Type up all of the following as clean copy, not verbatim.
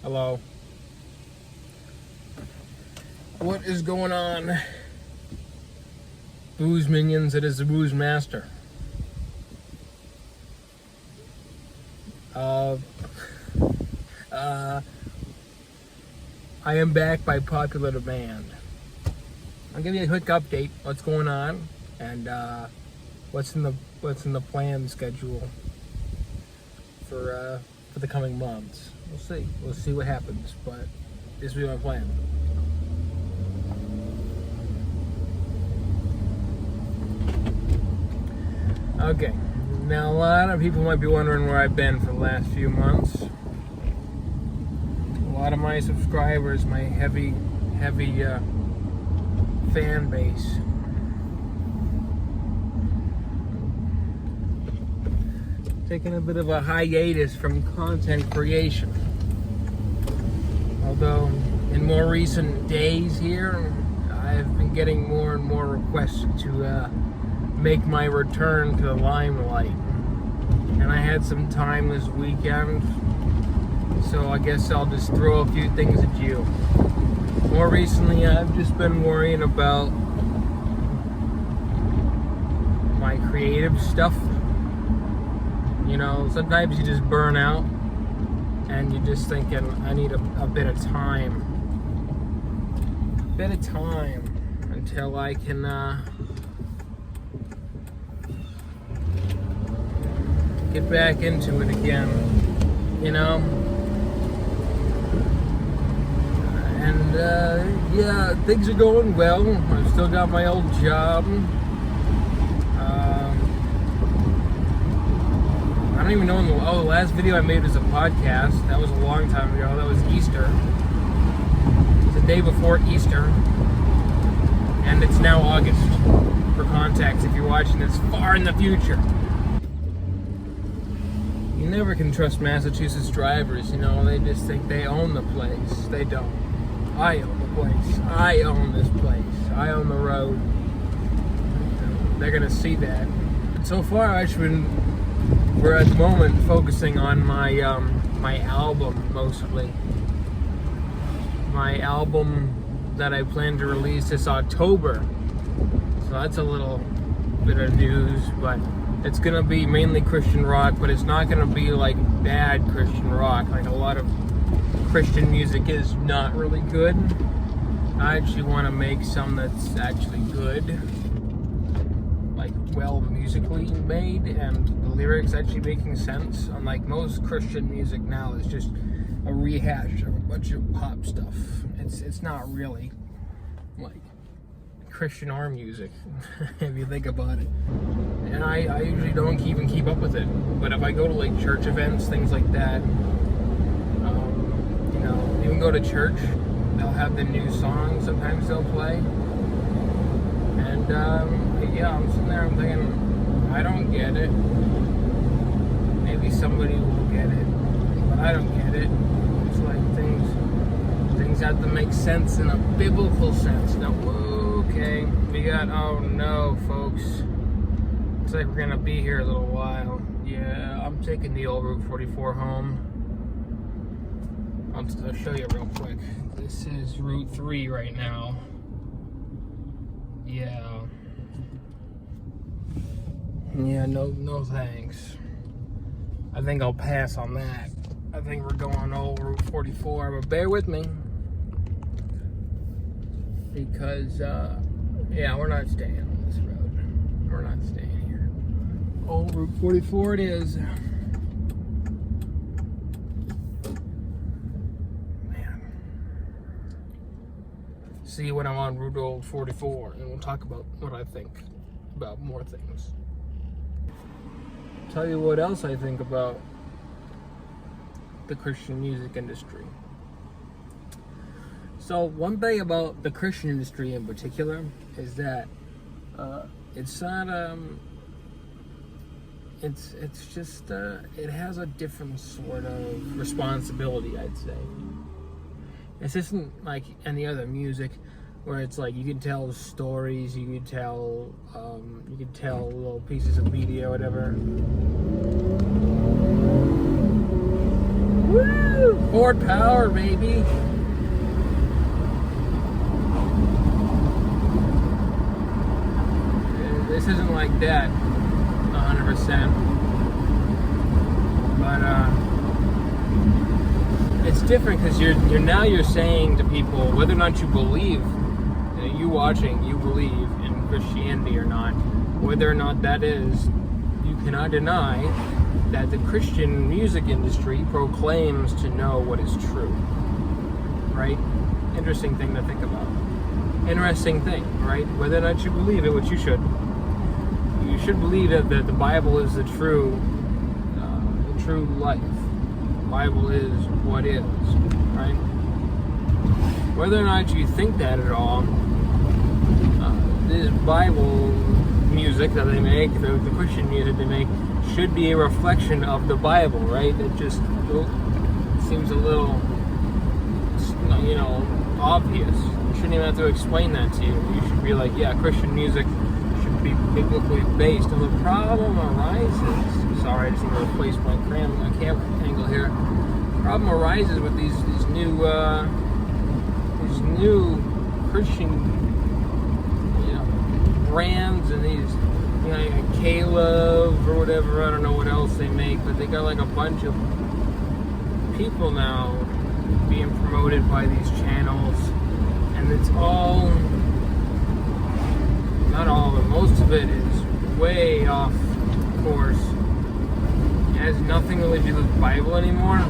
Hello. What is going on? Booze minions, it is the Booze Master. I am back by popular demand. I'll give you a quick update, what's going on, and what's in the plan schedule for the coming months. We'll see what happens, but this will be my plan. Okay, now a lot of people might be wondering where I've been for the last few months. A lot of my subscribers, my heavy fan base, taking a bit of a hiatus from content creation. Although in more recent days here, I've been getting more and more requests to make my return to the limelight. And I had some time this weekend, so I guess I'll just throw a few things at you. More recently, I've just been worrying about my creative stuff. You know, sometimes you just burn out and you're just thinking, I need a bit of time. A bit of time until I can get back into it again, you know? And yeah, things are going well. I've still got my old job. I don't even know when the last video I made was a podcast. That was a long time ago. That was Easter. It was the day before Easter. And it's now August. For context, if you're watching this far in the future. You never can trust Massachusetts drivers, you know, they just think they own the place. They don't. I own the place. I own this place. I own the road. They're gonna see that. And so far, we're at the moment focusing on my my album mostly. My album that I plan to release this October. So that's a little bit of news, but it's gonna be mainly Christian rock, but it's not gonna be like bad Christian rock. Like a lot of Christian music is not really good. I actually want to make some that's actually good, like well musically made, and the lyrics actually making sense. Unlike most Christian music now, it's just a rehash of a bunch of pop stuff. It's not really like Christian or music, if you think about it. And I usually don't even keep up with it. But if I go to like church events, things like that, you know, even go to church, they'll have the new songs. Sometimes they'll play. And yeah, I'm sitting there, I'm thinking, I don't get it. Maybe somebody will get it, but I don't get it. It's like things have to make sense in a biblical sense. Now, okay, we got, oh no, folks. Looks like we're gonna be here a little while. Yeah, I'm taking the old Route 44 home. I'll show you real quick. This is Route 3 right now. Yeah. Yeah, no thanks. I think I'll pass on that. I think we're going old Route 44, but bear with me. Because, yeah, we're not staying on this road. We're not staying here. Old Route 44 it is. Man. See you when I'm on Route Old 44, and we'll talk about what I think about more things. Tell you what else I think about the Christian music industry. So one thing about the Christian industry in particular is that it's not it's just it has a different sort of responsibility, I'd say. This isn't like any other music where it's like you can tell stories, you can tell little pieces of media, whatever. Woo! keyboard power, baby. This isn't like that 100%. But it's different because you're saying to people, whether or not you believe, you watching, you believe in Christianity or not, whether or not that is, you cannot deny that the Christian music industry proclaims to know what is true. Right? Interesting thing to think about. Interesting thing, right? Whether or not you believe it, which you should. You should believe that the Bible is the true life. The Bible is what is, right? Whether or not you think that at all, this Bible music that they make, the Christian music they make, should be a reflection of the Bible, right? It just seems a little, obvious. You shouldn't even have to explain that to you. You should be like, yeah, Christian music should be biblically based. And the problem arises, sorry, I just need to replace my camera angle here. The problem arises with these new Christian brands and these, like Caleb or whatever, I don't know what else they make, but they got like a bunch of people now being promoted by these channels, and it's all, not all, but most of it is way off course. It has nothing really to do with the Bible anymore.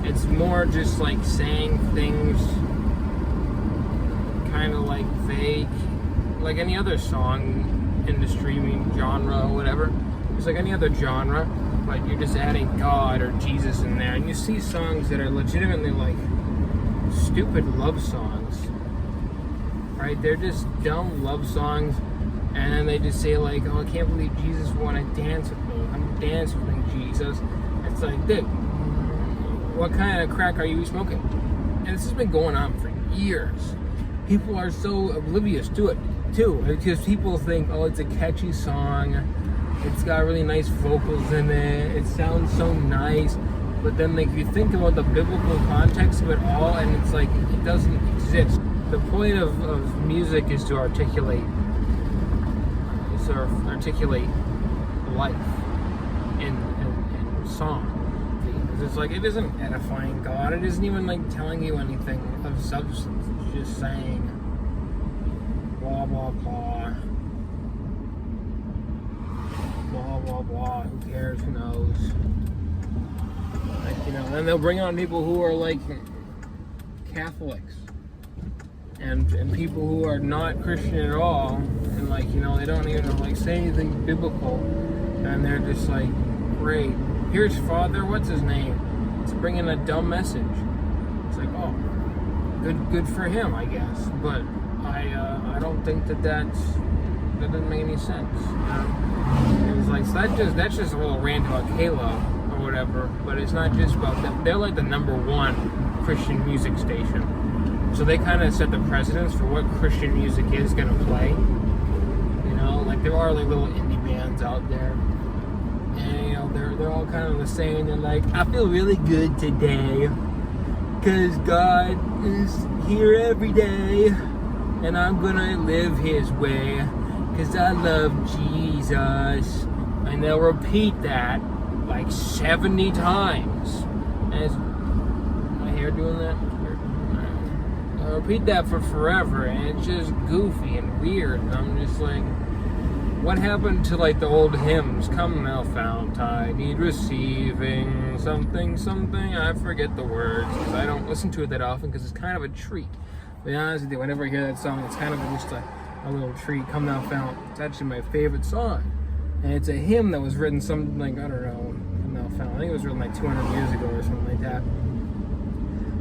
It's more just like saying things kind of like vague, like any other song industry, genre or whatever. It's like any other genre, but you're just adding God or Jesus in there. And you see songs that are legitimately like stupid love songs, right? They're just dumb love songs, and then they just say like, oh, I can't believe Jesus would want to dance with me. I'm dancing with Jesus. It's like, dude, what kind of crack are you smoking? And this has been going on for years. People are so oblivious to it too, because people think, oh, it's a catchy song, it's got really nice vocals in it, it sounds so nice, but then like you think about the biblical context of it all, and it's like it doesn't exist. The point of music is to articulate life in song. It's like, it isn't edifying God, it isn't even like telling you anything of substance, it's just saying blah blah blah, blah blah blah, who cares, who knows, like, then they'll bring on people who are like Catholics and people who are not Christian at all, and like, they don't even like say anything biblical, and they're just like, great, here's Father, what's his name, it's bringing a dumb message. It's like, oh, good for him, I guess, but I don't think that doesn't make any sense. It's like, so that's just a little rant about Caleb or whatever, but it's not just about them. They're like the #1 Christian music station, so they kind of set the precedence for what Christian music is gonna play. Like there are like little indie bands out there, and they're all kind of the same. They're like, I feel really good today because God is here every day, and I'm gonna live his way because I love Jesus. And they'll repeat that like 70 times. And is my hair doing that? They'll repeat that for forever, and it's just goofy and weird. And I'm just like, what happened to like the old hymns? Come thou fount, I need receiving something, something. I forget the words because I don't listen to it that often because it's kind of a treat. To be honest with you, whenever I hear that song, it's kind of just a little treat. Come thou fount. It's actually my favorite song. And it's a hymn that was written something like, I don't know, Come thou fount. I think it was written like 200 years ago or something like that.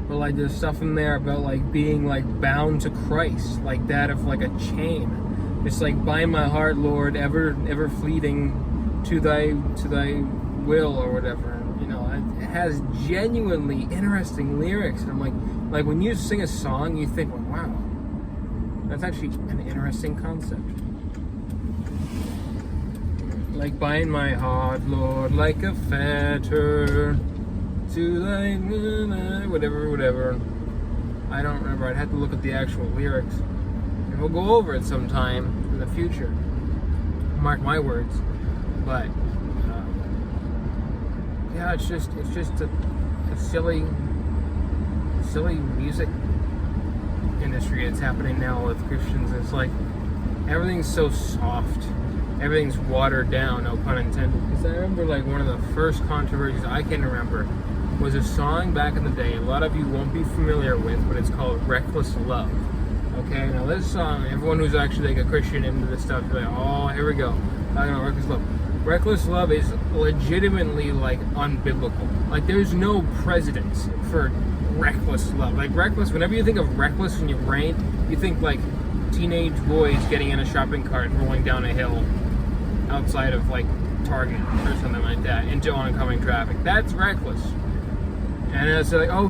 But like there's stuff in there about like being like bound to Christ, like that of like a chain. It's like, bind my heart, Lord, ever fleeting to thy will or whatever. It has genuinely interesting lyrics, and I'm like when you sing a song, you think, well, wow, that's actually an interesting concept. Like, bind my heart, Lord, like a fetter, to like whatever. I don't remember. I'd have to look at the actual lyrics, and we'll go over it sometime in the future. Mark my words. But yeah, it's just a silly music industry that's happening now with Christians. It's like everything's so soft, everything's watered down, no pun intended. Because I remember like one of the first controversies I can remember was a song back in the day a lot of you won't be familiar with, but it's called Reckless Love. Okay, now this song, everyone who's actually like a Christian into this stuff, they're like, oh, here we go, talking about Reckless Love. Reckless Love is legitimately like unbiblical. Like there's no precedence for reckless love. Like reckless, whenever you think of reckless in your brain, you think like teenage boys getting in a shopping cart and rolling down a hill outside of like Target or something like that into oncoming traffic. That's reckless. And it's like, oh,